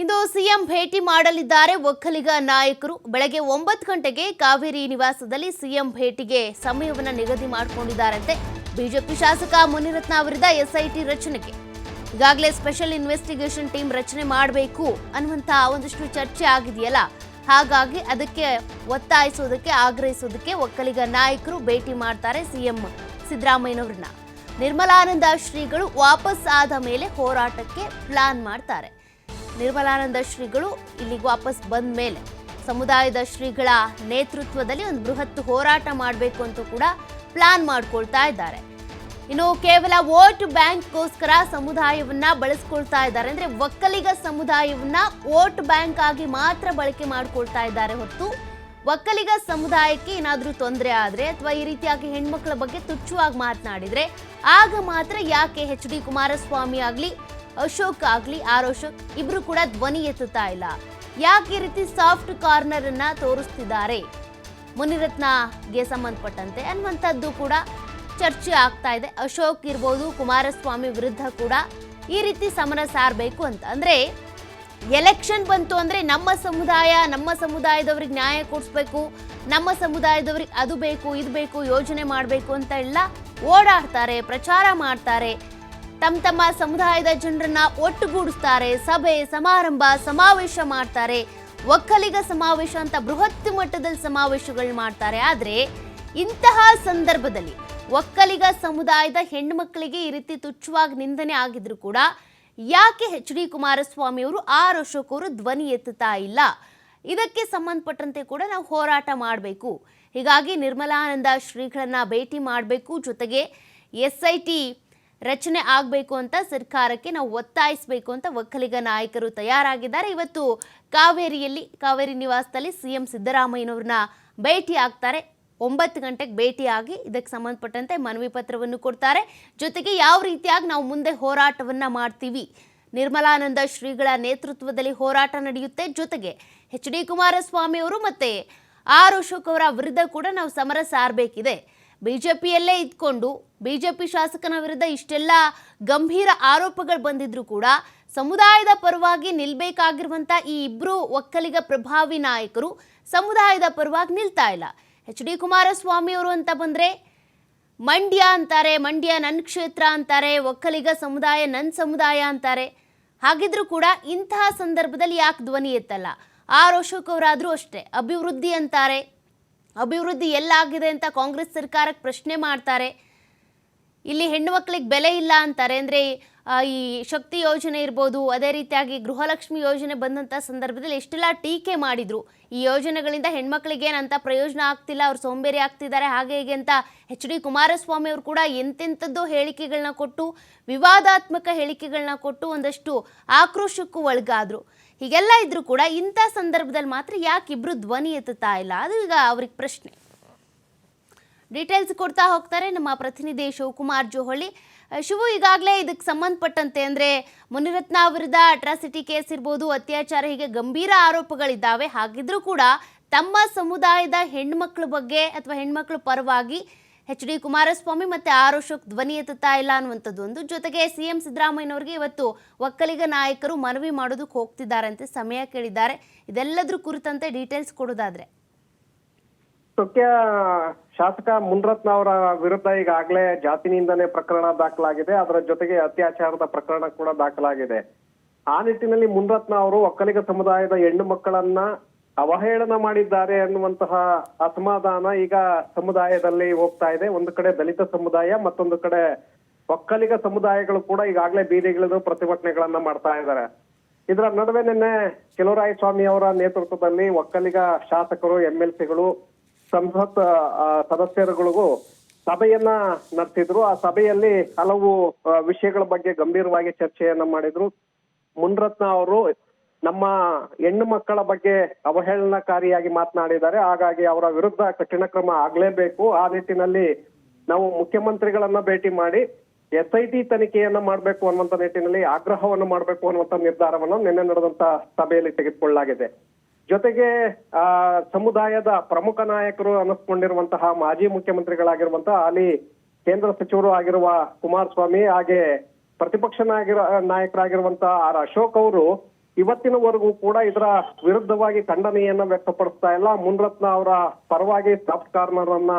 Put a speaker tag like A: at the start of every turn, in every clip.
A: ಇಂದು CM ಭೇಟಿ ಮಾಡಲಿದ್ದಾರೆ ಒಕ್ಕಲಿಗ ನಾಯಕರು. ಬೆಳಗ್ಗೆ 9 ಗಂಟೆಗೆ ಕಾವೇರಿ ನಿವಾಸದಲ್ಲಿ ಸಿಎಂ ಭೇಟಿಗೆ ಸಮಯವನ್ನು ನಿಗದಿ ಮಾಡಿಕೊಂಡಿದ್ದಾರಂತೆ. ಬಿಜೆಪಿ ಶಾಸಕ ಮುನಿರತ್ನ ಅವರಿಂದ ಎಸ್ಐಟಿ ರಚನೆಗೆ ಈಗಾಗಲೇ ಸ್ಪೆಷಲ್ ಇನ್ವೆಸ್ಟಿಗೇಷನ್ ಟೀಮ್ ರಚನೆ ಮಾಡಬೇಕು ಅನ್ನುವಂತಹ ಒಂದಷ್ಟು ಚರ್ಚೆ ಆಗಿದೆಯಲ್ಲ, ಹಾಗಾಗಿ ಅದಕ್ಕೆ ಒತ್ತಾಯಿಸೋದಕ್ಕೆ ಆಗ್ರಹಿಸೋದಕ್ಕೆ ಒಕ್ಕಲಿಗ ನಾಯಕರು ಭೇಟಿ ಮಾಡ್ತಾರೆ ಸಿಎಂ ಸಿದ್ದರಾಮಯ್ಯನವರನ್ನ. ನಿರ್ಮಲಾನಂದ ಶ್ರೀಗಳು ವಾಪಸ್ ಆದ ಮೇಲೆ ಹೋರಾಟಕ್ಕೆ ಪ್ಲಾನ್ ಮಾಡ್ತಾರೆ. ನಿರ್ಮಲಾನಂದ ಶ್ರೀಗಳು ಇಲ್ಲಿಗೆ ವಾಪಸ್ ಬಂದ ಮೇಲೆ ಸಮುದಾಯದ ಶ್ರೀಗಳ ನೇತೃತ್ವದಲ್ಲಿ ಒಂದು ಬೃಹತ್ ಹೋರಾಟ ಮಾಡಬೇಕು ಅಂತ ಕೂಡ ಪ್ಲಾನ್ ಮಾಡ್ಕೊಳ್ತಾ ಇದ್ದಾರೆ. ಇನ್ನು ಕೇವಲ ವೋಟ್ ಬ್ಯಾಂಕ್ಗೋಸ್ಕರ ಸಮುದಾಯವನ್ನ ಬಳಸ್ಕೊಳ್ತಾ ಇದ್ದಾರೆ. ಅಂದ್ರೆ ಒಕ್ಕಲಿಗ ಸಮುದಾಯವನ್ನ ವೋಟ್ ಬ್ಯಾಂಕ್ ಆಗಿ ಮಾತ್ರ ಬಳಕೆ ಮಾಡ್ಕೊಳ್ತಾ ಇದ್ದಾರೆ ಹೊರತು ಒಕ್ಕಲಿಗ ಸಮುದಾಯಕ್ಕೆ ಏನಾದ್ರೂ ತೊಂದರೆ ಆದ್ರೆ ಅಥವಾ ಈ ರೀತಿಯಾಗಿ ಹೆಣ್ಮಕ್ಳ ಬಗ್ಗೆ ತುಚ್ಛವಾಗಿ ಮಾತನಾಡಿದ್ರೆ ಆಗ ಮಾತ್ರ ಯಾಕೆ ಎಚ್ ಡಿ ಕುಮಾರಸ್ವಾಮಿ ಆಗ್ಲಿ ಅಶೋಕ್ ಆಗ್ಲಿ ಅಶೋಕ್ ಇಬ್ರು ಕೂಡ ಧ್ವನಿ ಎತ್ತುತ್ತಾ ಇಲ್ಲ? ಯಾಕೆ ಈ ರೀತಿ ಸಾಫ್ಟ್ ಕಾರ್ನರ್ ಅನ್ನ ತೋರಿಸ್ತಿದ್ದಾರೆ ಮುನಿರತ್ನಗೆ ಸಂಬಂಧಪಟ್ಟಂತೆ ಅನ್ನುವಂಥದ್ದು ಕೂಡ ಚರ್ಚೆ ಆಗ್ತಾ ಇದೆ. ಅಶೋಕ್ ಇರ್ಬೋದು, ಕುಮಾರಸ್ವಾಮಿ ವಿರುದ್ಧ ಕೂಡ ಈ ರೀತಿ ಸಮರ ಸಾರಬೇಕು ಅಂತ. ಅಂದ್ರೆ ಎಲೆಕ್ಷನ್ ಬಂತು ಅಂದ್ರೆ ನಮ್ಮ ಸಮುದಾಯದವ್ರಿಗೆ ನ್ಯಾಯ ಕೊಡಿಸ್ಬೇಕು, ನಮ್ಮ ಸಮುದಾಯದವ್ರಿಗೆ ಅದು ಬೇಕು ಇದು ಬೇಕು ಯೋಜನೆ ಮಾಡಬೇಕು ಅಂತ ಎಲ್ಲ ಓಡಾಡ್ತಾರೆ, ಪ್ರಚಾರ ಮಾಡ್ತಾರೆ, ತಮ್ಮ ಸಮುದಾಯದ ಜನರನ್ನ ಒಟ್ಟುಗೂಡಿಸ್ತಾರೆ, ಸಭೆ ಸಮಾರಂಭ ಸಮಾವೇಶ ಮಾಡ್ತಾರೆ, ಒಕ್ಕಲಿಗ ಸಮಾವೇಶ ಅಂತ ಬೃಹತ್ ಮಟ್ಟದಲ್ಲಿ ಸಮಾವೇಶಗಳು ಮಾಡ್ತಾರೆ. ಆದ್ರೆ ಇಂತಹ ಸಂದರ್ಭದಲ್ಲಿ ಒಕ್ಕಲಿಗ ಸಮುದಾಯದ ಹೆಣ್ಣುಮಕ್ಕಳಿಗೆ ಈ ರೀತಿ ತುಚ್ಛವಾಗಿ ನಿಂದನೆ ಆಗಿದ್ರು ಕೂಡ ಯಾಕೆ ಎಚ್ ಡಿ ಕುಮಾರಸ್ವಾಮಿ ಅವರು ಅಶೋಕ್ ಅವರು ಧ್ವನಿ ಎತ್ತುತ್ತಾ ಇಲ್ಲ? ಇದಕ್ಕೆ ಸಂಬಂಧಪಟ್ಟಂತೆ ಕೂಡ ನಾವು ಹೋರಾಟ ಮಾಡಬೇಕು, ಹೀಗಾಗಿ ನಿರ್ಮಲಾನಂದ ಶ್ರೀಗಳನ್ನ ಭೇಟಿ ಮಾಡಬೇಕು, ಜೊತೆಗೆ SIT ರಚನೆ ಆಗಬೇಕು ಅಂತ ಸರ್ಕಾರಕ್ಕೆ ನಾವು ಒತ್ತಾಯಿಸಬೇಕು ಅಂತ ಒಕ್ಕಲಿಗ ನಾಯಕರು ತಯಾರಾಗಿದ್ದಾರೆ. ಇವತ್ತು ಕಾವೇರಿ ನಿವಾಸದಲ್ಲಿ ಸಿಎಂ ಸಿದ್ದರಾಮಯ್ಯನವ್ರನ್ನ ಭೇಟಿ ಆಗ್ತಾರೆ. 9 ಗಂಟೆಗೆ ಭೇಟಿಯಾಗಿ ಇದಕ್ಕೆ ಸಂಬಂಧಪಟ್ಟಂತೆ ಮನವಿ ಪತ್ರವನ್ನು ಕೊಡ್ತಾರೆ. ಜೊತೆಗೆ ಯಾವ ರೀತಿಯಾಗಿ ನಾವು ಮುಂದೆ ಹೋರಾಟವನ್ನ ಮಾಡ್ತೀವಿ, ನಿರ್ಮಲಾನಂದ ಶ್ರೀಗಳ ನೇತೃತ್ವದಲ್ಲಿ ಹೋರಾಟ ನಡೆಯುತ್ತೆ, ಜೊತೆಗೆ ಎಚ್ ಡಿ ಕುಮಾರಸ್ವಾಮಿ ಅವರು ಮತ್ತೆ ಅಶೋಕ್ ಅವರ ವಿರುದ್ಧ ಕೂಡ ನಾವು ಸಮರ ಸಾರಬೇಕಿದೆ. ಬಿಜೆಪಿಯಲ್ಲೇ ಇದ್ಕೊಂಡು ಬಿಜೆಪಿ ಶಾಸಕನ ವಿರುದ್ಧ ಇಷ್ಟೆಲ್ಲ ಗಂಭೀರ ಆರೋಪಗಳು ಬಂದಿದ್ರು ಕೂಡ ಸಮುದಾಯದ ಪರವಾಗಿ ನಿಲ್ಬೇಕಾಗಿರುವಂತ ಈ ಇಬ್ರು ಒಕ್ಕಲಿಗ ಪ್ರಭಾವಿ ನಾಯಕರು ಸಮುದಾಯದ ಪರವಾಗಿ ನಿಲ್ತಾ ಇಲ್ಲ. ಎಚ್ ಡಿ ಕುಮಾರಸ್ವಾಮಿ ಅವರು ಅಂತ ಬಂದ್ರೆ ಮಂಡ್ಯ ಅಂತಾರೆ, ಮಂಡ್ಯ ನನ್ನ ಕ್ಷೇತ್ರ ಅಂತಾರೆ, ಒಕ್ಕಲಿಗ ಸಮುದಾಯ ನನ್ನ ಸಮುದಾಯ ಅಂತಾರೆ. ಹಾಗಿದ್ರು ಕೂಡ ಇಂತಹ ಸಂದರ್ಭದಲ್ಲಿ ಯಾಕೆ ಧ್ವನಿ ಎತ್ತಲ್ಲ? ಅಶೋಕ್ ಅವರಾದ್ರೂ ಅಷ್ಟೇ ಅಭಿವೃದ್ಧಿ ಅಂತಾರೆ, ಅಭಿವೃದ್ಧಿ ಎಲ್ಲಾಗಿದೆ ಅಂತ ಕಾಂಗ್ರೆಸ್ ಸರ್ಕಾರಕ್ಕೆ ಪ್ರಶ್ನೆ ಮಾಡ್ತಾರೆ. ಇಲ್ಲಿ ಹೆಣ್ಣು ಮಕ್ಕಳಿಗೆ ಬೆಲೆ ಇಲ್ಲ ಅಂತಾರೆ. ಅಂದರೆ ಈ ಶಕ್ತಿ ಯೋಜನೆ ಇರ್ಬೋದು, ಅದೇ ರೀತಿಯಾಗಿ ಗೃಹಲಕ್ಷ್ಮಿ ಯೋಜನೆ ಬಂದಂಥ ಸಂದರ್ಭದಲ್ಲಿ ಎಷ್ಟೆಲ್ಲ ಟೀಕೆ ಮಾಡಿದ್ರು, ಈ ಯೋಜನೆಗಳಿಂದ ಹೆಣ್ಮಕ್ಳಿಗೇನಂತ ಪ್ರಯೋಜನ ಆಗ್ತಿಲ್ಲ, ಅವ್ರು ಸೋಂಬೇರಿ ಆಗ್ತಿದ್ದಾರೆ, ಹಾಗೆ ಹೀಗೆ ಅಂತ ಎಚ್ ಡಿ ಕುಮಾರಸ್ವಾಮಿ ಅವರು ಕೂಡ ಎಂತೆಂಥದ್ದು ಹೇಳಿಕೆಗಳನ್ನ ಕೊಟ್ಟು, ವಿವಾದಾತ್ಮಕ ಹೇಳಿಕೆಗಳನ್ನ ಕೊಟ್ಟು ಒಂದಷ್ಟು ಆಕ್ರೋಶಕ್ಕೂ ಒಳಗಾದ್ರು. ಹೀಗೆಲ್ಲ ಇದ್ರೂ ಕೂಡ ಇಂಥ ಸಂದರ್ಭದಲ್ಲಿ ಮಾತ್ರ ಯಾಕೆ ಇಬ್ರು ಧ್ವನಿ ಎತ್ತುತ್ತಾ ಇಲ್ಲ? ಅದು ಈಗ ಅವ್ರಿಗೆ ಪ್ರಶ್ನೆ. ಡೀಟೇಲ್ಸ್ ಕೊಡ್ತಾ ಹೋಗ್ತಾರೆ ನಮ್ಮ ಪ್ರತಿನಿಧಿ ಶಿವಕುಮಾರ್ ಜೋಹಳ್ಳಿ. ಶಿವು, ಈಗಾಗಲೇ ಇದಕ್ಕೆ ಸಂಬಂಧಪಟ್ಟಂತೆ ಅಂದರೆ ಮುನಿರತ್ನ ವಿರುದ್ಧ ಅಟ್ರಾಸಿಟಿ ಕೇಸ್ ಇರ್ಬೋದು, ಅತ್ಯಾಚಾರ, ಹೀಗೆ ಗಂಭೀರ ಆರೋಪಗಳಿದ್ದಾವೆ. ಹಾಗಿದ್ರೂ ಕೂಡ ತಮ್ಮ ಸಮುದಾಯದ ಹೆಣ್ಮಕ್ಳ ಬಗ್ಗೆ ಅಥವಾ ಹೆಣ್ಮಕ್ಳ ಪರವಾಗಿ ಎಚ್ ಡಿ ಕುಮಾರಸ್ವಾಮಿ ಮತ್ತು ಅಶೋಕ್ ಧ್ವನಿ ಎತ್ತುತ್ತಾ ಇಲ್ಲ ಅನ್ನುವಂಥದ್ದು ಒಂದು. ಜೊತೆಗೆ ಸಿಎಂ ಸಿದ್ದರಾಮಯ್ಯನವರಿಗೆ ಇವತ್ತು ಒಕ್ಕಲಿಗ ನಾಯಕರು ಮನವಿ ಮಾಡೋದಕ್ಕೆ ಹೋಗ್ತಿದ್ದಾರಂತೆ, ಸಮಯ ಕೇಳಿದ್ದಾರೆ. ಇದೆಲ್ಲದ್ರ ಕುರಿತಂತೆ ಡೀಟೇಲ್ಸ್ ಕೊಡೋದಾದ್ರೆ
B: ಮುಖ್ಯ ಶಾಸಕ ಮುನಿರತ್ನ ಅವರ ವಿರುದ್ಧ ಈಗಾಗಲೇ ಜಾತಿ ನಿಂದನೆ ಪ್ರಕರಣ ದಾಖಲಾಗಿದೆ, ಅದರ ಜೊತೆಗೆ ಅತ್ಯಾಚಾರದ ಪ್ರಕರಣ ಕೂಡ ದಾಖಲಾಗಿದೆ. ಆ ನಿಟ್ಟಿನಲ್ಲಿ ಮುನಿರತ್ನ ಅವರು ಒಕ್ಕಲಿಗ ಸಮುದಾಯದ ಹೆಣ್ಣು ಮಕ್ಕಳನ್ನ ಅವಹೇಳನ ಮಾಡಿದ್ದಾರೆ ಅನ್ನುವಂತಹ ಅಸಮಾಧಾನ ಈಗ ಸಮುದಾಯದಲ್ಲಿ ಹೋಗ್ತಾ ಇದೆ. ಒಂದು ಕಡೆ ದಲಿತ ಸಮುದಾಯ, ಮತ್ತೊಂದು ಕಡೆ ಒಕ್ಕಲಿಗ ಸಮುದಾಯಗಳು ಕೂಡ ಈಗಾಗಲೇ ಬೀದಿಗಿಳಿದು ಪ್ರತಿಭಟನೆಗಳನ್ನ ಮಾಡ್ತಾ ಇದ್ದಾರೆ. ಇದರ ನಡುವೆ ನಿನ್ನೆ ಕೆಲವರಾಯಸ್ವಾಮಿ ಅವರ ನೇತೃತ್ವದಲ್ಲಿ ಒಕ್ಕಲಿಗ ಶಾಸಕರು, MLCಗಳು, ಸಂಸತ್ ಸದಸ್ಯರುಗಳಿಗೂ ಸಭೆಯನ್ನ ನಡೆಸಿದ್ರು. ಆ ಸಭೆಯಲ್ಲಿ ಹಲವು ವಿಷಯಗಳ ಬಗ್ಗೆ ಗಂಭೀರವಾಗಿ ಚರ್ಚೆಯನ್ನ ಮಾಡಿದ್ರು. ಮುನಿರತ್ನ ಅವರು ನಮ್ಮ ಹೆಣ್ಣು ಮಕ್ಕಳ ಬಗ್ಗೆ ಅವಹೇಳನಕಾರಿಯಾಗಿ ಮಾತನಾಡಿದ್ದಾರೆ, ಹಾಗಾಗಿ ಅವರ ವಿರುದ್ಧ ಕಠಿಣ ಕ್ರಮ ಆಗ್ಲೇಬೇಕು. ಆ ನಿಟ್ಟಿನಲ್ಲಿ ನಾವು ಮುಖ್ಯಮಂತ್ರಿಗಳನ್ನ ಭೇಟಿ ಮಾಡಿ SIT ತನಿಖೆಯನ್ನ ಮಾಡಬೇಕು ಅನ್ನುವಂತ ನಿಟ್ಟಿನಲ್ಲಿ ಆಗ್ರಹವನ್ನು ಮಾಡಬೇಕು ಅನ್ನುವಂತ ನಿರ್ಧಾರವನ್ನು ನಿನ್ನೆ ನಡೆದಂತ ಸಭೆಯಲ್ಲಿ ತೆಗೆದುಕೊಳ್ಳಲಾಗಿದೆ. ಜೊತೆಗೆ ಸಮುದಾಯದ ಪ್ರಮುಖ ನಾಯಕರು ಅನ್ನಿಸ್ಕೊಂಡಿರುವಂತಹ ಮಾಜಿ ಮುಖ್ಯಮಂತ್ರಿಗಳಾಗಿರುವಂತಹ ಹಾಲಿ ಕೇಂದ್ರ ಸಚಿವರು ಆಗಿರುವ ಕುಮಾರಸ್ವಾಮಿ, ಹಾಗೆ ಪ್ರತಿಪಕ್ಷ ನಾಯಕರಾಗಿರುವಂತ ಆರ್ ಅಶೋಕ್ ಅವರು ಇವತ್ತಿನವರೆಗೂ ಕೂಡ ಇದರ ವಿರುದ್ಧವಾಗಿ ಖಂಡನೆಯನ್ನ ವ್ಯಕ್ತಪಡಿಸ್ತಾ ಇಲ್ಲ. ಮುನ್ರತ್ನ ಅವರ ಪರವಾಗಿ ಸಾಫ್ಟ್ ಕಾರ್ನರ್ ಅನ್ನ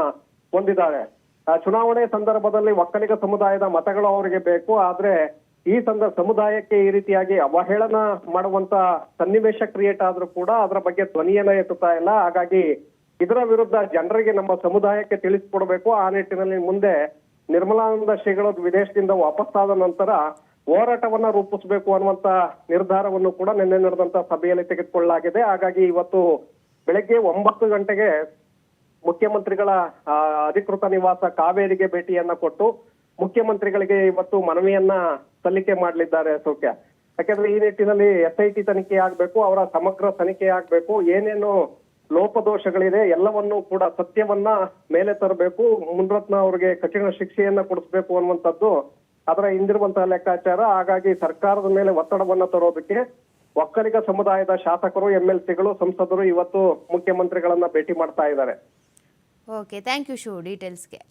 B: ಹೊಂದಿದ್ದಾರೆ. ಚುನಾವಣೆ ಸಂದರ್ಭದಲ್ಲಿ ಒಕ್ಕಲಿಗ ಸಮುದಾಯದ ಮತಗಳು ಅವರಿಗೆ ಬೇಕು, ಆದ್ರೆ ಈ ಸಮುದಾಯಕ್ಕೆ ಈ ರೀತಿಯಾಗಿ ಅವಹೇಳನ ಮಾಡುವಂತ ಸನ್ನಿವೇಶ ಕ್ರಿಯೇಟ್ ಆದ್ರೂ ಕೂಡ ಅದರ ಬಗ್ಗೆ ಧ್ವನಿಯನ್ನ ಎತ್ತುತ್ತಾ ಇಲ್ಲ. ಹಾಗಾಗಿ ಇದರ ವಿರುದ್ಧ ಜನರಿಗೆ ನಮ್ಮ ಸಮುದಾಯಕ್ಕೆ ತಿಳಿಸ್ಕೊಡ್ಬೇಕು. ಆ ನಿಟ್ಟಿನಲ್ಲಿ ಮುಂದೆ ನಿರ್ಮಲಾನಂದ ಶ್ರೀಗಳು ವಿದೇಶದಿಂದ ವಾಪಸ್ಸಾದ ನಂತರ ಹೋರಾಟವನ್ನ ರೂಪಿಸಬೇಕು ಅನ್ನುವಂತ ನಿರ್ಧಾರವನ್ನು ಕೂಡ ನಿನ್ನೆ ನಡೆದಂತ ಸಭೆಯಲ್ಲಿ ತೆಗೆದುಕೊಳ್ಳಲಾಗಿದೆ. ಹಾಗಾಗಿ ಇವತ್ತು ಬೆಳಗ್ಗೆ 9 ಗಂಟೆಗೆ ಮುಖ್ಯಮಂತ್ರಿಗಳ ಅಧಿಕೃತ ನಿವಾಸ ಕಾವೇರಿಗೆ ಭೇಟಿಯನ್ನ ಕೊಟ್ಟು ಮುಖ್ಯಮಂತ್ರಿಗಳಿಗೆ ಇವತ್ತು ಮನವಿಯನ್ನ ಸಲ್ಲಿಕೆ ಮಾಡಲಿದ್ದಾರೆ ಸೌಖ್ಯ. ಯಾಕಂದ್ರೆ ಈ ನಿಟ್ಟಿನಲ್ಲಿ SIT ತನಿಖೆ ಆಗ್ಬೇಕು, ಅವರ ಸಮಗ್ರ ತನಿಖೆ ಆಗ್ಬೇಕು, ಏನೇನು ಲೋಪದೋಷಗಳಿದೆ ಎಲ್ಲವನ್ನೂ ಕೂಡ ಸತ್ಯವನ್ನ ಮೇಲೆ ತರಬೇಕು, ಮುನ್ರತ್ನ ಅವರಿಗೆ ಕಠಿಣ ಶಿಕ್ಷೆಯನ್ನ ಕೊಡಿಸ್ಬೇಕು ಅನ್ನುವಂಥದ್ದು ಅದರ ಹಿಂದಿರುವಂತಹ ಲೆಕ್ಕಾಚಾರ. ಹಾಗಾಗಿ ಸರ್ಕಾರದ ಮೇಲೆ ಒತ್ತಡವನ್ನ ತರೋದಕ್ಕೆ ಒಕ್ಕಲಿಗ ಸಮುದಾಯದ ಶಾಸಕರು, MLCಗಳು, ಸಂಸದರು ಇವತ್ತು ಮುಖ್ಯಮಂತ್ರಿಗಳನ್ನ ಭೇಟಿ ಮಾಡ್ತಾ ಇದ್ದಾರೆ.
A: Okay, thank you Shivu ಡೀಟೇಲ್ಸ್ಗೆ.